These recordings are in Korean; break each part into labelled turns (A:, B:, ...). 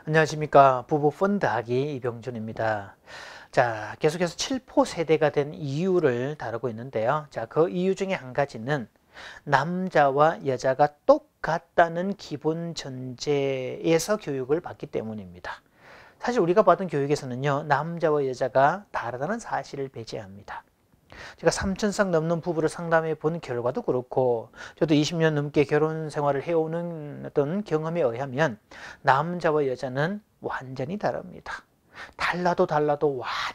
A: 안녕하십니까. 부부 펀드하기 이병준입니다. 자, 계속해서 7포 세대가 된 이유를 다루고 있는데요. 자, 그 이유 중에 한 가지는 남자와 여자가 똑같다는 기본 전제에서 교육을 받기 때문입니다. 사실 우리가 받은 교육에서는요, 남자와 여자가 다르다는 사실을 배제합니다. 제가 3천쌍 넘는 부부를 상담해 본 결과도 그렇고, 저도 20년 넘게 결혼 생활을 해오는 어떤 경험에 의하면 남자와 여자는 완전히 다릅니다. 달라도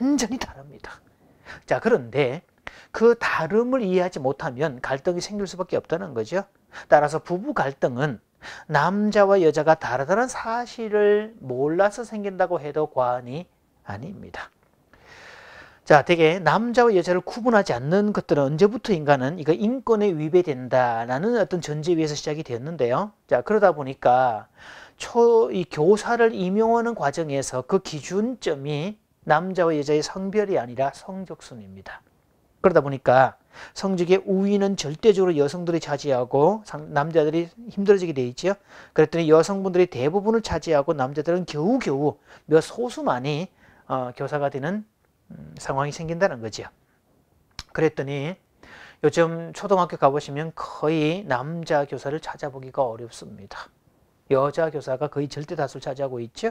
A: 완전히 다릅니다. 자, 그런데 그 다름을 이해하지 못하면 갈등이 생길 수밖에 없다는 거죠. 따라서 부부 갈등은 남자와 여자가 다르다는 사실을 몰라서 생긴다고 해도 과언이 아닙니다. 자, 되게 남자와 여자를 구분하지 않는 것들은 언제부터 인간은 이거 인권에 위배된다라는 어떤 전제 위에서 시작이 되었는데요. 자, 그러다 보니까 이 교사를 임용하는 과정에서 그 기준점이 남자와 여자의 성별이 아니라 성적순입니다. 그러다 보니까 성적의 우위는 절대적으로 여성들이 차지하고 남자들이 힘들어지게 돼 있죠. 그랬더니 여성분들이 대부분을 차지하고 남자들은 겨우겨우 몇 소수만이 교사가 되는 상황이 생긴다는 거죠. 그랬더니 요즘 초등학교 가보시면 거의 남자 교사를 찾아보기가 어렵습니다. 여자 교사가 거의 절대 다수를 차지하고 있죠.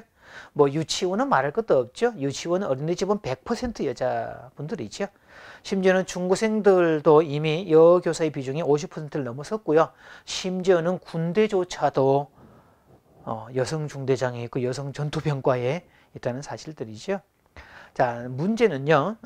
A: 뭐 유치원은 말할 것도 없죠. 유치원 어린이집은 100% 여자분들이죠. 심지어는 중고생들도 이미 여교사의 비중이 50%를 넘어섰고요. 심지어는 군대조차도 여성 중대장에 있고 여성 전투병과에 있다는 사실들이죠. 자, 문제는요,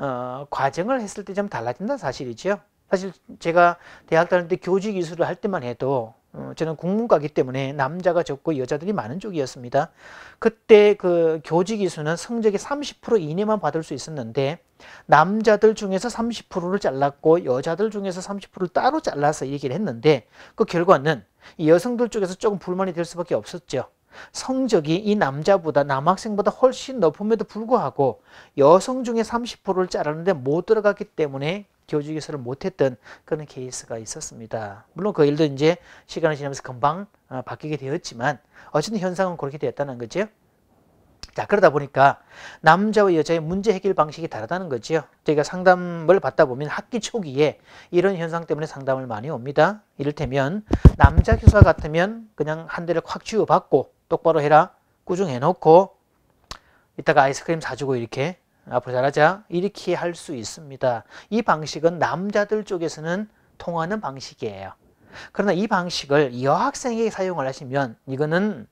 A: 과정을 했을 때 좀 달라진다는 사실이죠. 사실 제가 대학 다닐 때 교직 이수를 할 때만 해도 저는 국문과이기 때문에 남자가 적고 여자들이 많은 쪽이었습니다. 그때 그 교직 이수는 성적의 30% 이내만 받을 수 있었는데 남자들 중에서 30%를 잘랐고 여자들 중에서 30%를 따로 잘라서 얘기를 했는데 그 결과는 이 여성들 쪽에서 조금 불만이 될 수밖에 없었죠. 성적이 이 남학생보다 훨씬 높음에도 불구하고 여성 중에 30%를 자르는데 못 들어갔기 때문에 교직에서를 못했던 그런 케이스가 있었습니다. 물론 그 일도 이제 시간이 지나면서 금방 바뀌게 되었지만 어쨌든 현상은 그렇게 되었다는 거죠. 자, 그러다 보니까 남자와 여자의 문제 해결 방식이 다르다는 거죠. 저희가 상담을 받다 보면 학기 초기에 이런 현상 때문에 상담을 많이 옵니다. 이를테면 남자 교사 같으면 그냥 한 대를 확 쥐어받고 똑바로 해라, 꾸중해놓고 이따가 아이스크림 사주고 이렇게 앞으로 잘하자 이렇게 할 수 있습니다. 이 방식은 남자들 쪽에서는 통하는 방식이에요. 그러나 이 방식을 여학생에게 사용을 하시면 이거는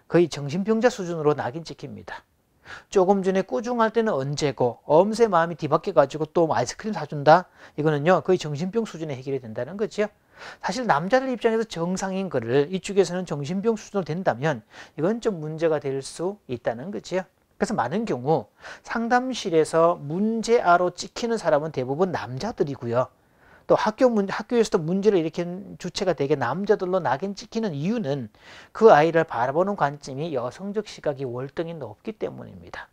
A: 거의 정신병자 수준으로 낙인 찍힙니다. 조금 전에 꾸중할 때는 언제고 엄세 마음이 뒤바뀌어가지고 또 아이스크림 사준다? 이거는요 거의 정신병 수준에 해결이 된다는 거죠. 사실 남자들 입장에서 정상인 거를 이쪽에서는 정신병 수준으로 된다면 이건 좀 문제가 될 수 있다는 거죠. 그래서 많은 경우 상담실에서 문제아로 찍히는 사람은 대부분 남자들이고요. 또 학교에서도 문제를 일으키는 주체가 되게 남자들로 낙인 찍히는 이유는 그 아이를 바라보는 관점이 여성적 시각이 월등히 높기 때문입니다.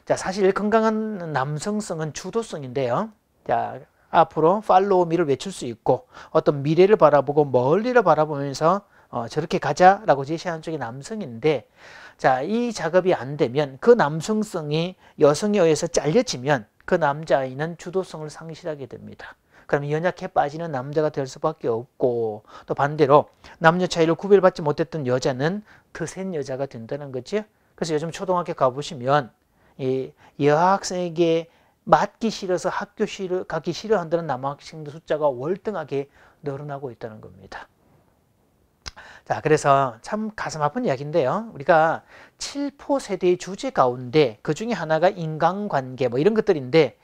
A: 자, 사실 건강한 남성성은 주도성인데요. 자, 앞으로 팔로우 미를 외칠 수 있고 어떤 미래를 바라보고 멀리를 바라보면서 저렇게 가자라고 제시하는 쪽이 남성인데, 자, 이 작업이 안 되면 그 남성성이 여성에 의해서 잘려지면 그 남자아이는 주도성을 상실하게 됩니다. 그럼 연약해 빠지는 남자가 될 수밖에 없고, 또 반대로 남녀 차이를 구별받지 못했던 여자는 드센 여자가 된다는 거죠. 그래서 요즘 초등학교 가보시면 이 여학생에게 맞기 싫어서 학교 가기 싫어한다는 남학생들 숫자가 월등하게 늘어나고 있다는 겁니다. 자, 그래서 참 가슴 아픈 이야기인데요. 우리가 7포 세대의 주제 가운데 그 중에 하나가 인간관계 뭐 이런 것들인데,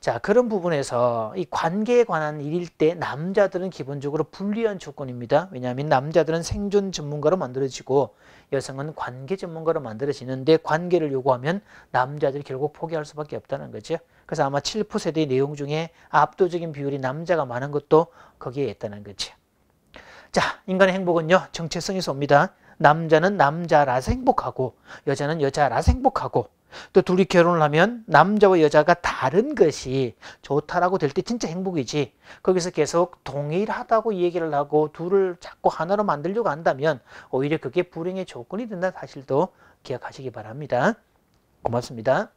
A: 자, 그런 부분에서 이 관계에 관한 일일 때 남자들은 기본적으로 불리한 조건입니다. 왜냐하면 남자들은 생존 전문가로 만들어지고 여성은 관계 전문가로 만들어지는데 관계를 요구하면 남자들이 결국 포기할 수밖에 없다는 거죠. 그래서 아마 7포 세대의 내용 중에 압도적인 비율이 남자가 많은 것도 거기에 있다는 거죠. 자, 인간의 행복은요, 정체성에서 옵니다. 남자는 남자라서 행복하고 여자는 여자라서 행복하고, 또 둘이 결혼을 하면 남자와 여자가 다른 것이 좋다라고 될 때 진짜 행복이지, 거기서 계속 동일하다고 얘기를 하고 둘을 자꾸 하나로 만들려고 한다면 오히려 그게 불행의 조건이 된다는 사실도 기억하시기 바랍니다. 고맙습니다.